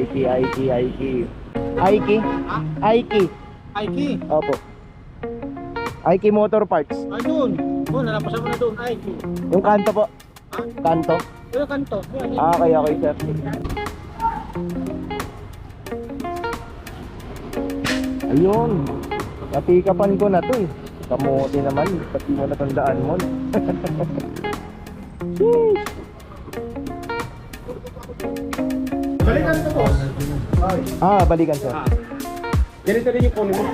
Aiki. Aiki. Aiki. Opo. Aiki Motor Parts. Ayun. Oh, nalampasan mo na doon, Aiki. Yung kanto po. Ha? Kanto. Yung kanto. Yan. Okay, sir. Ayun. Napikapan ko na to eh. Kamuti naman. Pati mo natandaan mo. Sheesh. Balikan ko, boss. Balikan sir. Ganito din yung kunin mo.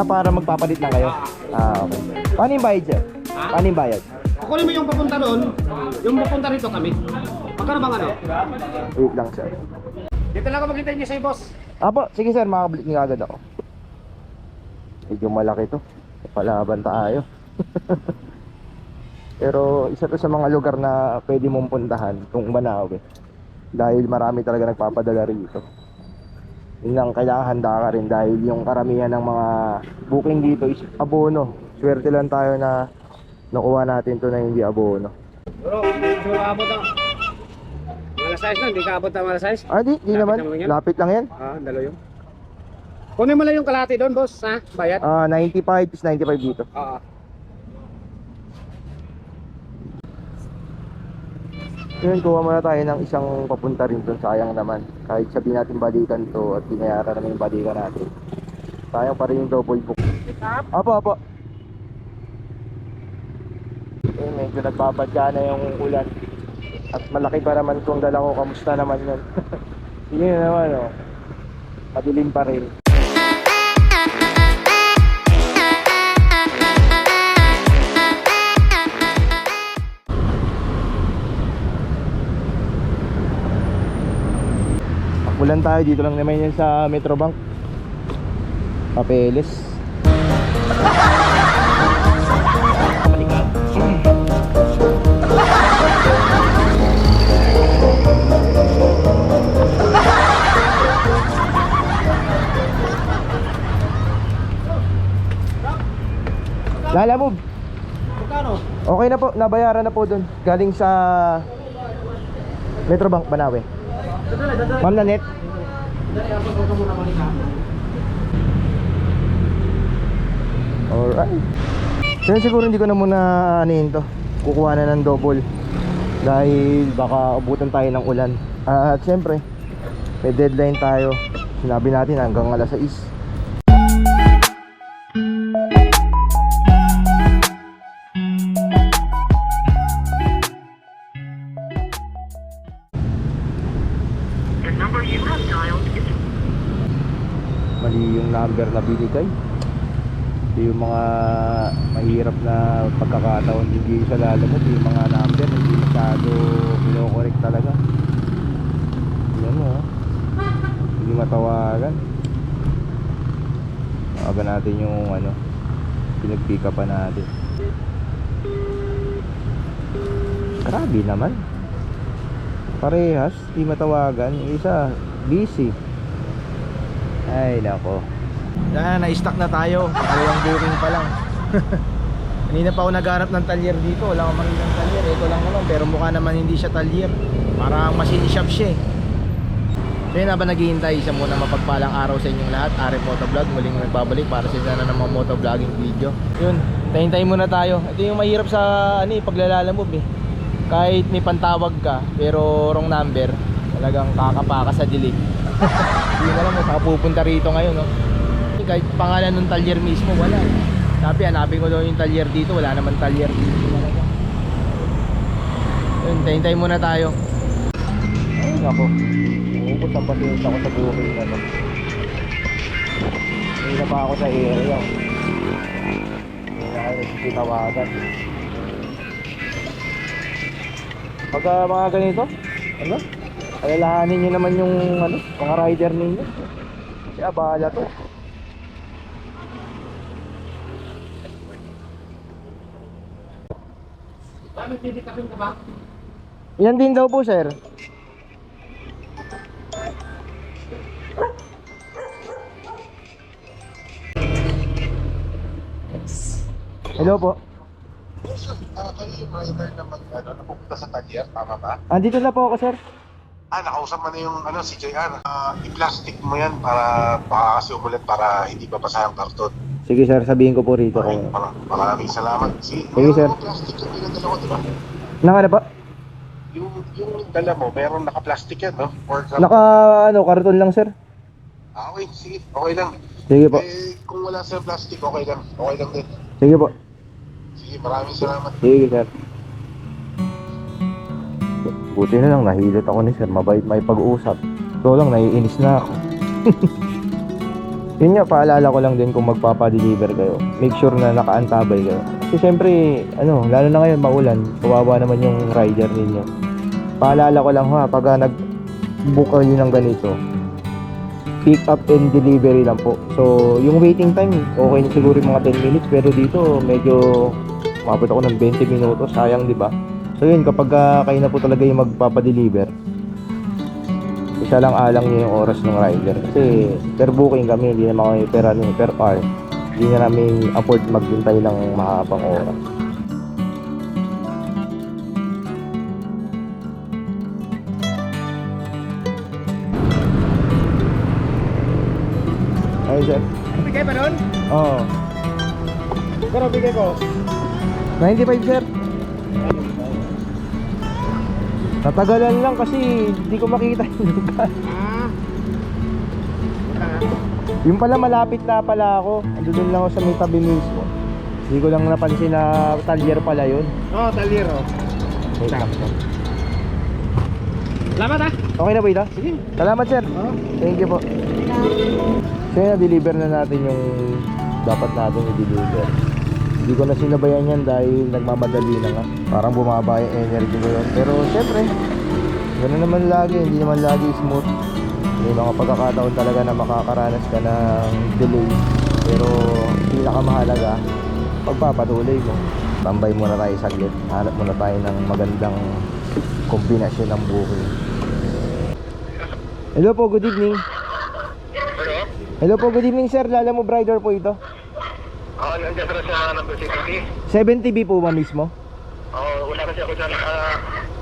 Para magpapalit lang kayo? Okay. Paano yung bayad sir? Paano yung bayad? Kukunin mo yung papunta doon, yung papunta rito kami. Magkano bang ano? Wait lang sir. Dito lang ako maghintay niyo sa'yo, boss. Apo, sige sir, makabalik niyo agad ako. Medyo malaki to. Palaban tayo. Pero isa to sa mga lugar na pwede mong puntahan kung Manawi. Dahil marami talaga nagpapadala rito. Yun lang, kailangan handa ka rin dahil yung karamihan ng mga booking dito is abono. Swerte lang tayo na nakuha natin to na hindi abono. Bro, hindi mo abot ang malas size na, hindi ka abot ang malas size. Di naman. Lapit lang yan. Dalo yun. Kunin mo lang yung kalahati doon, boss, ha? Bayad? 95 is 95 dito. Oo. Ngayon, kuha muna tayo ng isang papunta rin doon. Sayang naman. Kahit sabihin natin balikan to at binayaran naman yung balikan natin. Sayang pa rin yung double book. Apo. Medyo nagbabadya na yung ulan. At malaki pa naman itong dala ko. Kamusta naman yun? Yun naman, oh. Madilim pa rin. Ulan tayo, dito lang naman yan sa Metrobank. Papeles. Lalamove. Magkano? Okay na po, nabayaran na po dun. Galing sa Metrobank Banawe. Ma'am Nanet. Alright. Kaya siguro hindi ko na muna anin to. Kukuha na ng double. Dahil baka abutan tayo ng ulan. At syempre, may deadline tayo. Sinabi natin hanggang alas 6. Mali yung number na binigay. Ito yung mga mahirap na pagkakataon. Hindi sa lalamove yung mga number, hindi masyado kinokorek talaga. Yan mo, hindi matawagan. Tawagan natin yung pinag-pick up pa natin. Grabe naman. Parehas, hindi matawagan. Yung isa, busy. Ay nako. Na-stock na tayo. Dalawang booking pa lang. Kanina pa ako naghanap ng talyer dito. Wala akong makita ng talyer. Ito lang naman. Pero mukha naman hindi siya talyer. Parang machine shop siya eh. So yun, habang naghihintay, isa muna mapagpalang araw sa inyong lahat. Ari Motovlog, muling nagbabalik para sa isa na ng mga motovlogging video. Yun, tayo muna tayo. Ito yung mahirap sa paglalalamove eh. Kahit may pantawag ka pero wrong number, talagang kakapaka sa dilig. Hindi mo alam kung saan pupunta rito ngayon, no? Kahit pangalan ng talyer mismo, wala. Sabi, hanapin ko daw yung talyer dito, wala naman talyer dito. Yun, tayo muna tayo. Ay, ako. Uubos ang patinis ako sa booking na to. Hindi na pa ako sa area. Hindi na kayo nagsisinawagan. Pagka mga ganito, alalahanin nyo naman yung mga rider ninyo. Kaya bahala to. Nagdidikapin ka ba? Yan din daw po, sir. Hello po. Kayo yung rider na napupunta sa talyer, tama ba? Andito na po ako, sir. Nakausap mo na yung si JR. I-plastic mo yan para baka kasi umulan para hindi babasa ang karton. Sige sir, sabihin ko po rito kung... Maraming salamat. Sige, Meron sir. mo plastic yung pinadala ko, di ba? Naka po? Yung dala mo, meron naka-plastic yan, no? Or Naka karton lang sir. Okay, sige. Okay lang. Sige po. Kung wala sa plastic, okay lang. Okay lang din. Sige po. Sige, maraming salamat. Sige sir. Buti na lang, nahilot ako ni sir. Mabait may pag-uusap. So lang, naiinis na ako. Yun nga, paalala ko lang din kung magpapadeliver kayo. Make sure na nakaantabay kayo. Kasi syempre, lalo na ngayon maulan, kawawa naman yung rider ninyo. Paalala ko lang pagka nag-book kayo ng ganito, pick up and delivery lang po. So, yung waiting time, okay na siguro yung mga 10 minutes. Pero dito, medyo umabot ako ng 20 minutos. Sayang, di ba? So yun, kapag kayo na po talaga yung magpapadeliver, isa lang alang nyo yung oras ng rider. Kasi per booking kami, hindi naman kami per hour. Hindi na namin afford maghintay ng mahabang oras. Ay sir. Bigay pa nun? Oo. Pero bigay ko. 95 sir. Natagalan lang kasi hindi ko makita yung lugar. Yung pala malapit na pala ako. Andun lang ako sa may tabi mismo. Hindi ko lang napansin na talyer pala yun. Oo, taliro. Wait lang. Salamat ha. Okay na ba ito? Sige. Salamat sir. Oo. Thank you po. So yun, na-deliver na natin yung dapat natin i-deliver. Hindi ko na sinabayan yan dahil nagmamadali na nga. Parang bumaba yung energy ko yun. Pero syempre, ganoon naman lagi. Hindi naman lagi smooth. May mga pagkakataon talaga na makakaranas ka ng delay. Pero pinakamahalaga, pagpapatuloy mo. Tambay muna tayo saglit. Hanap muna tayo ng magandang kombinasyon ng booking. Hello po, good evening. Hello po, good evening sir. Lala mo Rider po ito? Nandiyan pala sa number 70. 70B po ba mismo? Wala kasi ako dyan.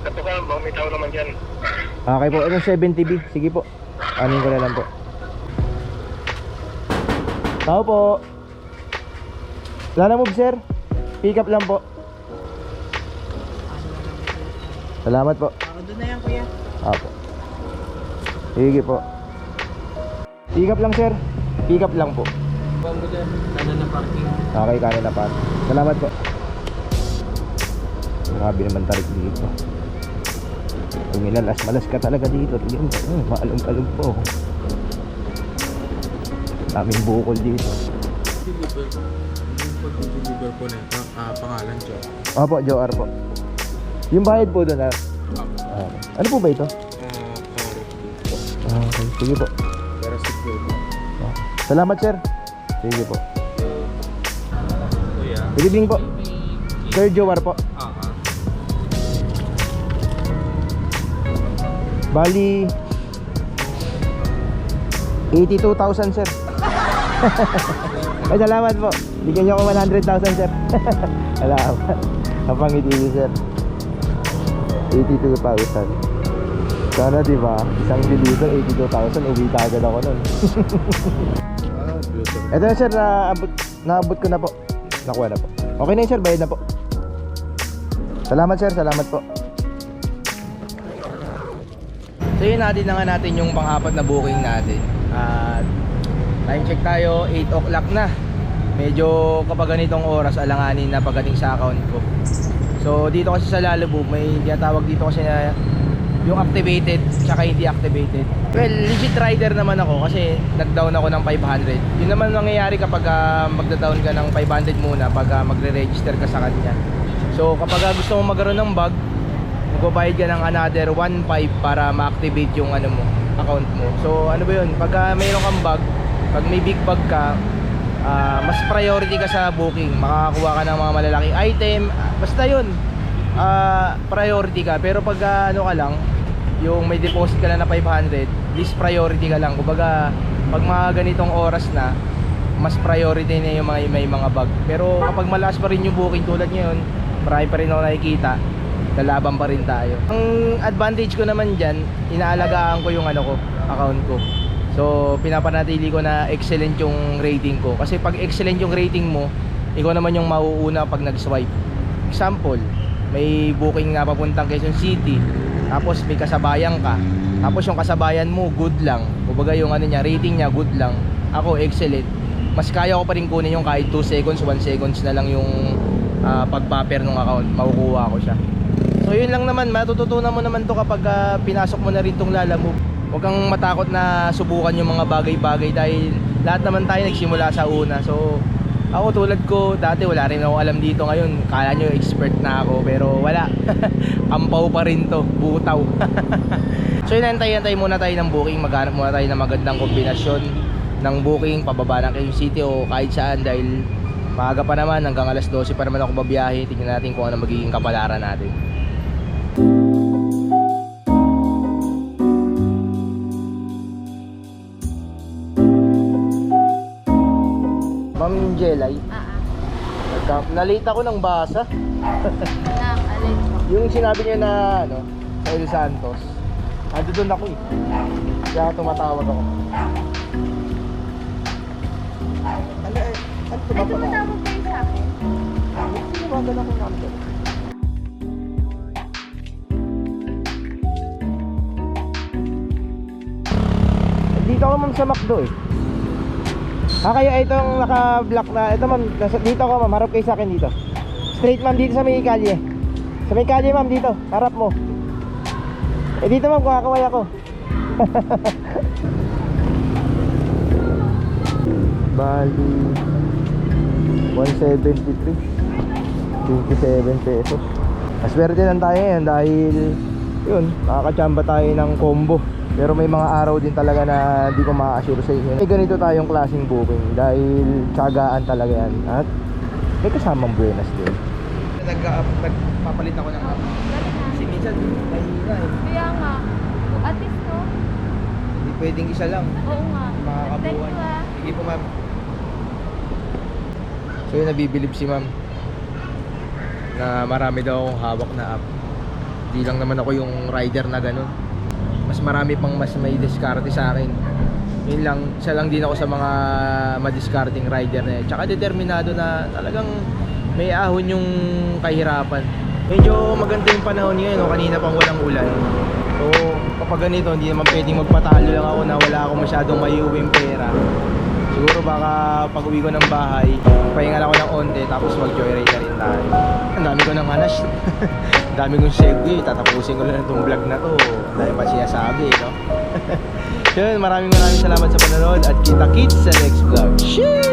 Natukan, may tao naman dyan. Okay po, itong 70B. Sige po. Anin ko na lang po. Tao po. Lala mo sir. Pick up lang po. Salamat po. Doon na yan kuya. Apo. Sige po. Pick up lang sir. Pick up lang po. Kanan na parking. Okay, kanan na pa. Salamat po. Grabe naman tarik dito. Tumilalas, malas ka talaga dito. Tignan mo, maalong-along po. Daming bukol dito. Pag-deliver po na ito, pangalan Joe. Opo, Joar po. Yung bayad po doon ano po ba ito? Okay, sige po. Pero secure. Salamat sir. Sige po. Kuya. Good evening po. Sir Joar po. Bali 82,000 sir. Ay, salamat po. Bigyan niyo ako 100,000 sir. Salamat. Napangiti niyo sir. 82,000. Sana diba, isang deliver 82,000, uwi ka agad ako nun. Ito na sir, naabot ko na po. Nakuha na po. Okay na yun sir, bayad na po. Salamat sir, salamat po. So yun, natin na nga natin yung pang-apat na booking natin. At time check tayo, 8 o'clock na. Medyo kapag ganitong oras, alanganin na pagdating sa account ko. So dito kasi sa Lalubo, may tinatawag dito kasi na yung activated tsaka hindi activated. Well, legit rider naman ako kasi nag-down ako ng 500. Yun naman nangyayari kapag magda-down ka ng 500 muna pag magre-register ka sa kanya. So kapag gusto mo magkaroon ng bag, magbabayad ka ng another 1.5 para ma-activate yung account mo. So ano ba yun? Pag mayroon kang bag, pag may big bag ka, mas priority ka sa booking. Makakakuha ka ng mga malalaking item. Basta yun, priority ka. Pero pag ka lang, yung may deposit ka lang na 500, least priority ka lang. Kumbaga, pag mga ganitong oras na, mas priority na yung may mga bag. Pero kapag malakas pa rin yung booking tulad ngayon, marami pa rin ako nakikita, lalaban pa rin tayo. Ang advantage ko naman dyan, inaalagaan ko yung account ko. So pinapanatili ko na excellent yung rating ko. Kasi pag excellent yung rating mo, ikaw naman yung mauuna pag nag-swipe. Example, may booking na papuntang Quezon City, tapos may kasabayan ka, tapos yung kasabayan mo good lang, kumbaga yung rating niya good lang, ako excellent, mas kaya ko pa rin kunin yung kahit 2 seconds, 1 seconds na lang yung pag-buffer ng account, makukuha ko siya. So yun lang naman, matututunan mo naman to kapag pinasok mo na rin tong Lalamove. Huwag kang matakot na subukan yung mga bagay-bagay dahil lahat naman tayo nagsimula sa una. So ako tulad ko, dati wala rin ako alam dito. Ngayon, kala nyo expert na ako, pero wala. Kampaw pa rin to, butaw. So yun, antay-antay muna tayo ng booking. Maghanap muna tayo ng magandang kombinasyon ng booking, pababa ng Quezon City o kahit saan. Dahil maaga pa naman, hanggang alas 12 pa naman ako babiyahe. Tingnan natin kung ano magiging kapalaran natin. Ma'am Jelay, nalate ako ng basa. Alin po? Yung sinabi niya na sa El Santos, doon ako eh. Kaya tumatawag ako. Ano Ay, tumatawag kayo sa akin? Tumawagan ako number. Dito ako ma'am sa McDo eh. Kaya itong naka-block na. Ito ma'am, dito ako ma'am, harap kayo sa akin dito. Straight ma'am, dito sa may kalye. Sa may kalye ma'am, dito, harap mo. Dito ma'am, kakaway ako. Bali 173 27 pesos. Maswerte lang tayo ngayon dahil yun, nakakachamba tayo ng combo. Pero may mga araw din talaga na hindi ko ma-assure sa inyo. May ganito tayong klaseng booking dahil tsagaan talaga yan. At may kasamang buenas din. Nagpapalit ako ng app. Kasi minsan mahina eh. Kaya nga. At least no? Hindi pwedeng isa lang. Oo nga. Makakabuhan. Thank you ah. Sige po ma'am. So yun, nabibilib si ma'am na marami daw akong hawak na app. Hindi lang naman ako yung rider na ganun. Mas marami pang mas may diskarte sa akin. Yun lang, isa lang din ako sa mga madiskarting rider na yun. Tsaka determinado na talagang may ahon yung kahirapan. Medyo maganda yung panahon ngayon, no? Kanina pang walang ulan. So kapag ganito, hindi naman pwedeng magpatalo lang ako na wala akong masyadong maiuwing pera. Siguro baka pag uwi ko ng bahay, pahinga ako ng onte, tapos mag joyride na rin tayo. Ang dami ko ng hanas. Ang dami kong segue, tatapusin ko lang itong vlog na to. Ang dami pa sinasabi, no? So yun, maraming salamat sa panonood at kita-kits sa next vlog. Shit!